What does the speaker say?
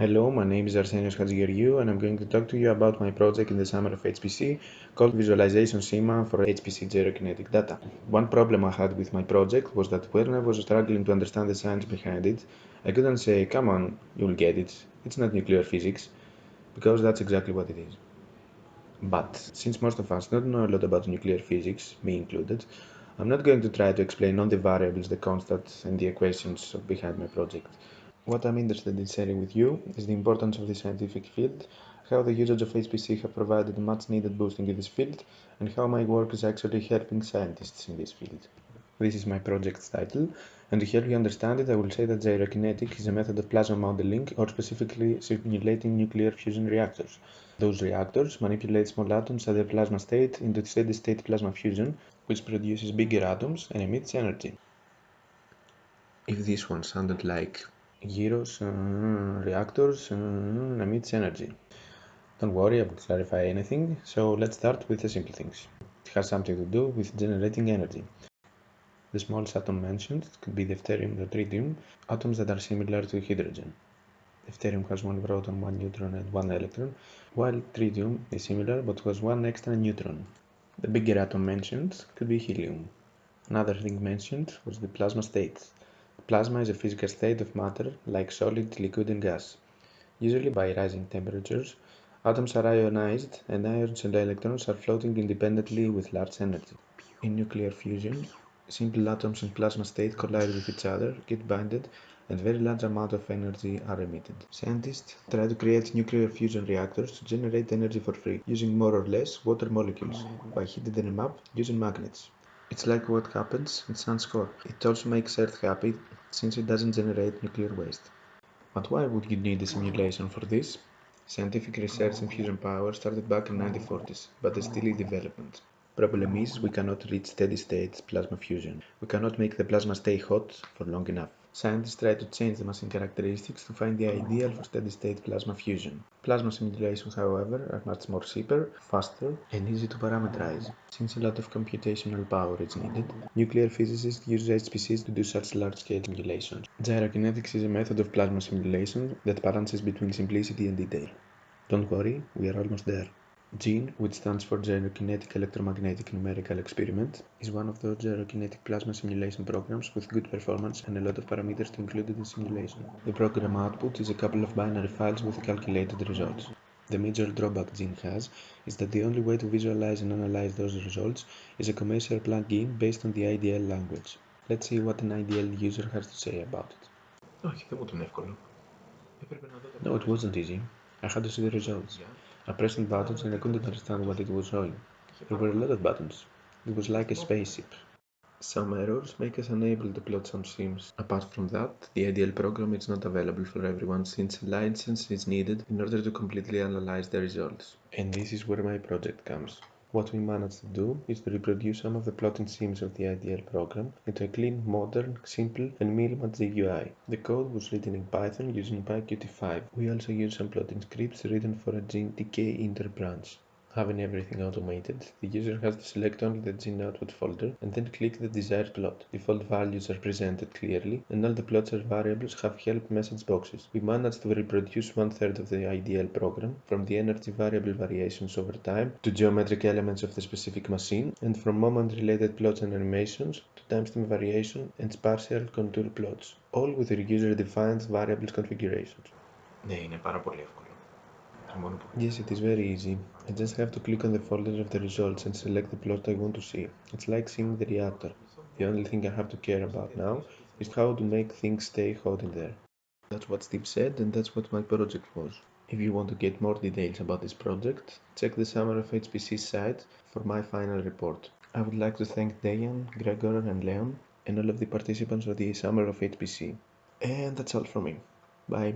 Hello, my name is Arsenios Hadjigeorgiou and I'm going to talk to you about my project in the summer of HPC called Visualization Schema for HPC Gyrokinetic Data. One problem I had with my project was that when I was struggling to understand the science behind it, I couldn't say, come on, you'll get it, it's not nuclear physics, because that's exactly what it is. But since most of us don't know a lot about nuclear physics, me included, I'm not going to try to explain all the variables, the constants and the equations behind my project. What I'm interested in sharing with you is the importance of the scientific field, how the usage of HPC have provided much needed boosting in this field, and how my work is actually helping scientists in this field. This is my project's title, and to help you understand it, I will say that gyrokinetic is a method of plasma modeling, or specifically simulating nuclear fusion reactors. Those reactors manipulate small atoms at their plasma state into steady-state plasma fusion, which produces bigger atoms and emits energy. If this one sounded like gyros, reactors, emits energy. Don't worry, I will clarify anything, so let's start with the simple things. It has something to do with generating energy. The smallest atom mentioned could be deuterium or tritium, atoms that are similar to hydrogen. Deuterium has one proton, one neutron and one electron, while tritium is similar but has one extra neutron. The bigger atom mentioned could be helium. Another thing mentioned was the plasma state. Plasma is a physical state of matter like solid, liquid and gas. Usually by rising temperatures, atoms are ionized and ions and electrons are floating independently with large energy. In nuclear fusion, simple atoms in plasma state collide with each other, get bonded, and very large amount of energy are emitted. Scientists try to create nuclear fusion reactors to generate energy for free, using more or less water molecules, by heating them up using magnets. It's like what happens in Sun's core. It also makes Earth happy, since it doesn't generate nuclear waste. But why would you need a simulation for this? Scientific research in fusion power started back in 1940s, but is still in development. Problem is, we cannot reach steady-state plasma fusion. We cannot make the plasma stay hot for long enough. Scientists try to change the machine characteristics to find the ideal for steady-state plasma fusion. Plasma simulations, however, are much more cheaper, faster, and easy to parameterize. Since a lot of computational power is needed, nuclear physicists use HPCs to do such large-scale simulations. Gyrokinetics is a method of plasma simulation that balances between simplicity and detail. Don't worry, we are almost there. GENE, which stands for Gyrokinetic Electromagnetic Numerical Experiment, is one of those gyrokinetic plasma simulation programs with good performance and a lot of parameters to include in the simulation. The program output is a couple of binary files with calculated results. The major drawback GENE has is that the only way to visualize and analyze those results is a commercial plugin based on the IDL language. Let's see what an IDL user has to say about it. Όχι, δεν μου ήταν εύκολο. No, it wasn't easy. I had to see the results. I pressed buttons and I couldn't understand what it was showing. There were a lot of buttons. It was like a spaceship. Some errors make us unable to plot some sims. Apart from that, the IDL program is not available for everyone since a license is needed in order to completely analyze the results. And this is where my project comes. What we managed to do is to reproduce some of the plotting schemes of the IDL program into a clean, modern, simple, and minimal GUI. The code was written in Python using PyQt5. We also used some plotting scripts written for a GeneTK inter branch. Having everything automated, the user has to select only the gene output folder and then click the desired plot. Default values are presented clearly, and all the plots or variables have help message boxes. We managed to reproduce one-third of the IDL program, from the energy variable variations over time to geometric elements of the specific machine, and from moment-related plots and animations to timestamp variation and spatial contour plots, all with the user-defined variables configurations. Ναι, είναι πάρα πολύ εύκολο. Yes, it is very easy. I just have to click on the folder of the results and select the plot I want to see. It's like seeing the reactor. The only thing I have to care about now is how to make things stay hot in there. That's what Steve said, and that's what my project was. If you want to get more details about this project, check the Summer of HPC site for my final report. I would like to thank Dayan, Gregor and Leon, and all of the participants of the Summer of HPC. And that's all from me. Bye.